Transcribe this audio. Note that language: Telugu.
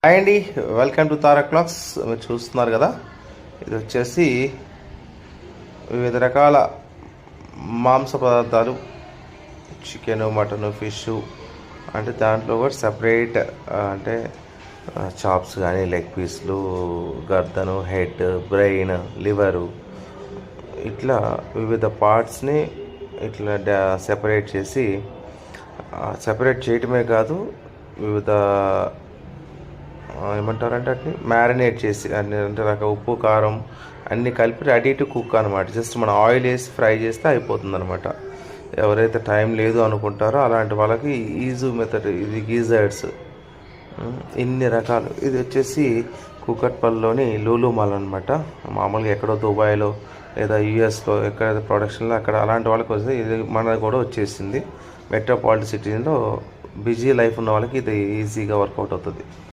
హాయ్ అండి, వెల్కమ్ టు తారక్ క్లాక్స్. మీరు చూస్తున్నారు కదా, ఇది వచ్చేసి వివిధ రకాల మాంస పదార్థాలు, చికెను, మటను, ఫిష్, అంటే దాంట్లో కూడా సపరేట్ అంటే చాప్స్ కానీ, లెగ్ పీస్లు, గర్దను, హెడ్, బ్రెయిన్, లివరు, ఇట్లా వివిధ పార్ట్స్ని ఇట్లా సెపరేట్ చేసి, సెపరేట్ చేయటమే కాదు, వివిధ ఏమంటారంటే అట్ని మ్యారినేట్ చేసి అన్ని అంటే రక ఉప్పు, కారం అన్నీ కలిపి రెడీ టు కుక్ అనమాట. జస్ట్ మనం ఆయిల్ వేసి ఫ్రై చేస్తే అయిపోతుంది అనమాట. ఎవరైతే టైం లేదు అనుకుంటారో అలాంటి వాళ్ళకి ఈజీ మెథడ్ ఇది. గీజర్డ్స్ ఇన్ని రకాలు. ఇది వచ్చేసి కూకట్పల్లిలోని లూలు మాల్ అనమాట. మామూలుగా ఎక్కడో దుబాయ్లో లేదా యూఎస్లో ఎక్కడైతే ప్రొడక్షన్లో అక్కడ అలాంటి వాళ్ళకి వస్తే ఇది మనకు కూడా వచ్చేసింది. మెట్రోపాలిటన్ సిటీలో బిజీ లైఫ్ ఉన్న వాళ్ళకి ఇది ఈజీగా వర్కౌట్ అవుతుంది.